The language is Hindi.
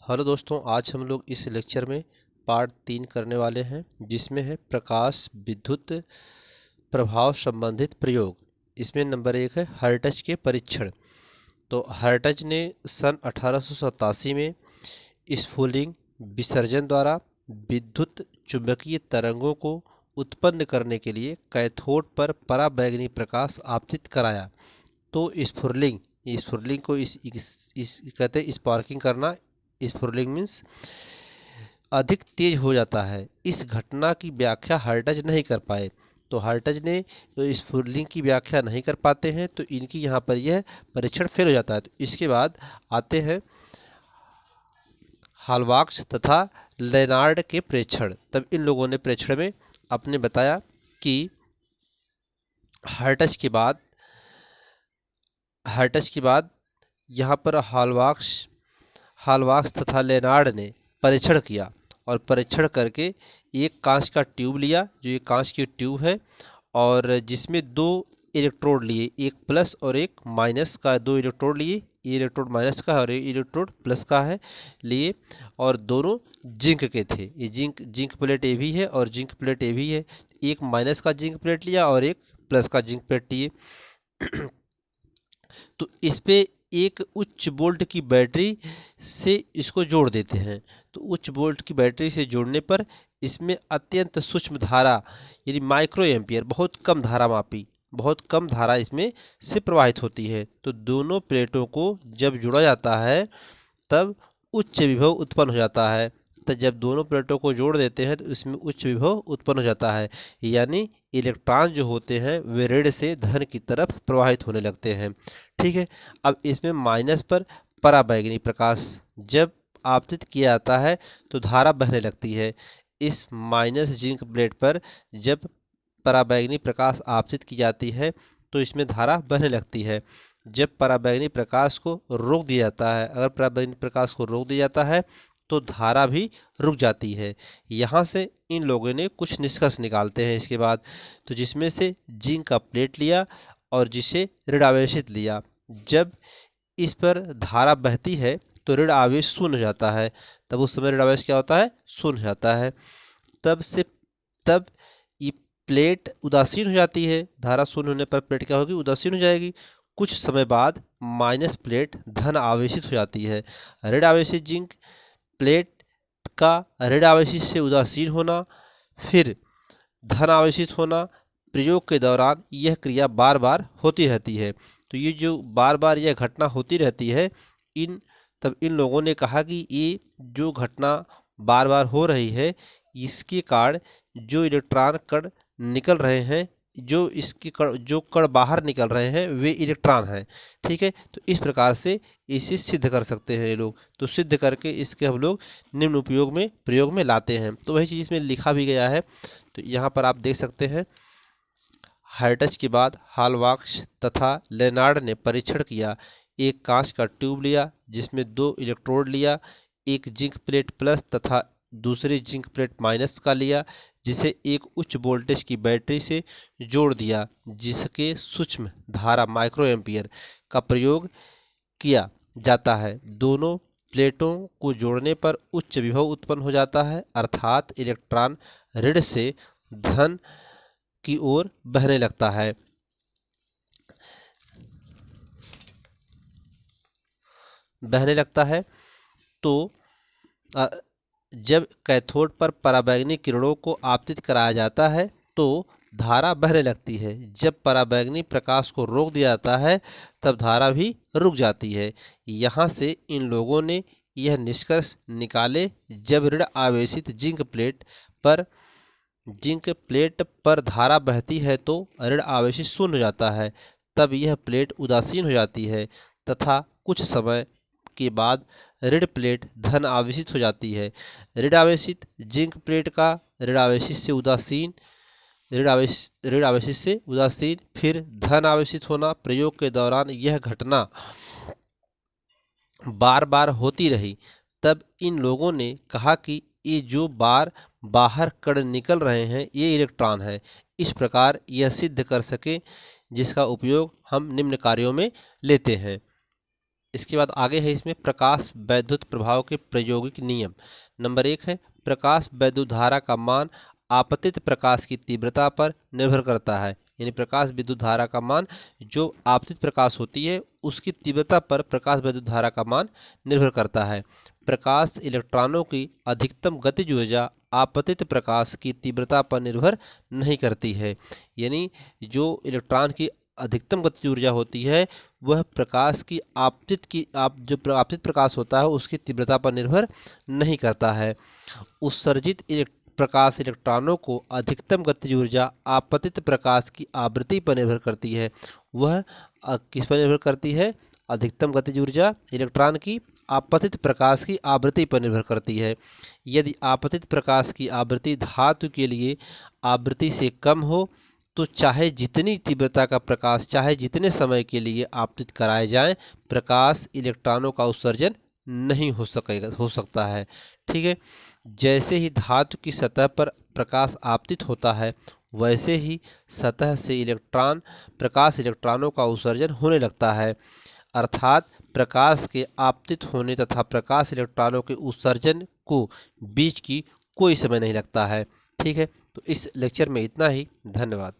हेलो दोस्तों, आज हम लोग इस लेक्चर में पार्ट 3 करने वाले हैं, जिसमें है प्रकाश विद्युत प्रभाव संबंधित प्रयोग। इसमें नंबर 1 है हर्ट्ज के परीक्षण। तो हर्ट्ज ने सन 1887 में स्फुलिंग विसर्जन द्वारा विद्युत चुंबकीय तरंगों को उत्पन्न करने के लिए कैथोड पर पराबैंगनी प्रकाश आपतित कराया। तो स्फुरलिंग स्फुरलिंग को इस कहते हैं स्पार्किंग करना। स्फुरलिंग मीन्स अधिक तेज हो जाता है। इस घटना की व्याख्या हर्ट्ज नहीं कर पाए। तो हर्ट्ज ने स्फुरलिंग की व्याख्या नहीं कर पाते हैं, तो इनकी यहाँ पर यह परीक्षण फेल हो जाता है। तो इसके बाद आते हैं हाल्बॉक्स तथा लेनार्ड के प्रेक्षण। तब इन लोगों ने प्रेक्षण में अपने बताया कि हर्ट्ज के बाद यहाँ पर हाल्बॉक्स तथा लेनार्ड ने परीक्षण किया और परीक्षण करके एक कांच का ट्यूब लिया, जो ये कांच की ट्यूब है, और जिसमें दो इलेक्ट्रोड लिए, एक प्लस और एक माइनस का। दो इलेक्ट्रोड लिए, ये इलेक्ट्रोड माइनस का है और ये इलेक्ट्रोड प्लस का है लिए, और दोनों जिंक के थे। ये जिंक प्लेट ए भी है और जिंक प्लेट ए भी है। एक माइनस का जिंक प्लेट लिया और एक प्लस का जिंक प्लेट लिए। तो इस पे एक उच्च वोल्ट की बैटरी से इसको जोड़ देते हैं। तो उच्च वोल्ट की बैटरी से जोड़ने पर इसमें अत्यंत सूक्ष्म धारा यानी माइक्रो एम्पियर, बहुत कम धारा इसमें से प्रवाहित होती है। तो दोनों प्लेटों को जब जोड़ा जाता है तब उच्च विभव उत्पन्न हो जाता है। तो जब दोनों प्लेटों को जोड़ देते हैं तो इसमें उच्च विभव उत्पन्न हो जाता है, यानी इलेक्ट्रॉन जो होते हैं वे ऋण से धन की तरफ प्रवाहित होने लगते हैं। ठीक है। अब इसमें माइनस पर पराबैंगनी प्रकाश जब आपतित किया जाता है तो धारा बहने लगती है। इस माइनस जिंक प्लेट पर जब पराबैंगनी प्रकाश आपतित की जाती है तो इसमें धारा बहने लगती है। जब पराबैंगनी प्रकाश को रोक दिया जाता है, अगर पराबैंगनी प्रकाश को रोक दिया जाता है तो धारा भी रुक जाती है। यहाँ से इन लोगों ने कुछ निष्कर्ष निकालते हैं इसके बाद। तो जिसमें से जिंक का प्लेट लिया और जिसे ऋण आवेशित लिया, जब इस पर धारा बहती है तो ऋण आवेश शून्य हो जाता है। तब उस समय ऋण आवेश क्या होता है? शून्य हो जाता है। तब ये प्लेट उदासीन हो जाती है। धारा शून्य होने पर प्लेट क्या होगी? उदासीन हो जाएगी। कुछ समय बाद माइनस प्लेट धन आवेशित हो जाती है। ऋण आवेशित जिंक प्लेट का ऋण आवेशित से उदासीन होना, फिर धन आवेशित होना, प्रयोग के दौरान यह क्रिया बार बार होती रहती है। तो ये जो बार बार यह घटना होती रहती है, तब इन लोगों ने कहा कि ये जो घटना बार बार हो रही है, इसके कारण जो इलेक्ट्रॉन कण निकल रहे हैं, जो कण बाहर निकल रहे हैं वे इलेक्ट्रॉन हैं। ठीक है। तो इस प्रकार से इसे सिद्ध कर सकते हैं ये लोग। तो सिद्ध करके इसके हम लोग निम्न प्रयोग में लाते हैं। तो वही चीज़ इसमें लिखा भी गया है। तो यहाँ पर आप देख सकते हैं, हर्ट्ज के बाद हाल्बॉक्स तथा लेनार्ड ने परीक्षण किया। एक कांच का ट्यूब लिया जिसमें दो इलेक्ट्रोड लिया, एक जिंक प्लेट प्लस तथा दूसरी जिंक प्लेट माइनस का लिया, जिसे एक उच्च वोल्टेज की बैटरी से जोड़ दिया, जिसके सूक्ष्म धारा माइक्रो एम्पियर का प्रयोग किया जाता है। दोनों प्लेटों को जोड़ने पर उच्च विभव उत्पन्न हो जाता है, अर्थात इलेक्ट्रॉन ऋण से धन की ओर बहने लगता है। तो जब कैथोड पर पराबैंगनी किरणों को आपतित कराया जाता है तो धारा बहने लगती है। जब पराबैंगनी प्रकाश को रोक दिया जाता है तब धारा भी रुक जाती है। यहाँ से इन लोगों ने यह निष्कर्ष निकाले, जब ऋण आवेशित जिंक प्लेट पर धारा बहती है तो ऋण आवेशित शून्य हो जाता है। तब यह प्लेट उदासीन हो जाती है तथा कुछ समय के बाद ऋण प्लेट धन आवेशित हो जाती है। ऋण आवेशित जिंक प्लेट का ऋण आवेशित से उदासीन फिर धन आवेशित होना। प्रयोग के दौरान यह घटना बार बार होती रही। तब इन लोगों ने कहा कि ये जो बाहर कण निकल रहे हैं ये इलेक्ट्रॉन है। इस प्रकार यह सिद्ध कर सके, जिसका उपयोग हम निम्न कार्यों में लेते हैं। इसके बाद आगे है इसमें प्रकाश वैद्युत प्रभाव के प्रायोगिक नियम। नंबर 1 है प्रकाश वैद्युत धारा का मान आपतित प्रकाश की तीव्रता पर निर्भर करता है। यानी प्रकाश विद्युत धारा का मान जो आपतित प्रकाश होती है उसकी तीव्रता पर प्रकाश विद्युत धारा का मान निर्भर करता है। प्रकाश इलेक्ट्रॉनों की अधिकतम गतिज ऊर्जा आपतित प्रकाश की तीव्रता पर निर्भर नहीं करती है। यानी जो इलेक्ट्रॉन की अधिकतम गतिज ऊर्जा होती है वह प्रकाश की आपतित प्रकाश होता है उसकी तीव्रता पर निर्भर नहीं करता है। उत्सर्जित प्रकाश इलेक्ट्रॉनों को अधिकतम गतिज ऊर्जा आपतित प्रकाश की आवृत्ति पर निर्भर करती है। वह किस पर निर्भर करती है? अधिकतम गतिज ऊर्जा इलेक्ट्रॉन की आपतित प्रकाश की आवृत्ति पर निर्भर करती है। यदि आपतित प्रकाश की आवृत्ति धातु के लिए आवृत्ति से कम हो तो चाहे जितनी तीव्रता का प्रकाश चाहे जितने समय के लिए आपतित कराए जाएं, प्रकाश इलेक्ट्रॉनों का उत्सर्जन नहीं हो सकता है। ठीक है, जैसे ही धातु की सतह पर प्रकाश आपतित होता है वैसे ही सतह से प्रकाश इलेक्ट्रॉनों का उत्सर्जन होने लगता है। अर्थात प्रकाश के आपतित होने तथा प्रकाश इलेक्ट्रॉनों के उत्सर्जन को बीच की कोई समय नहीं लगता है। ठीक है, तो इस लेक्चर में इतना ही। धन्यवाद।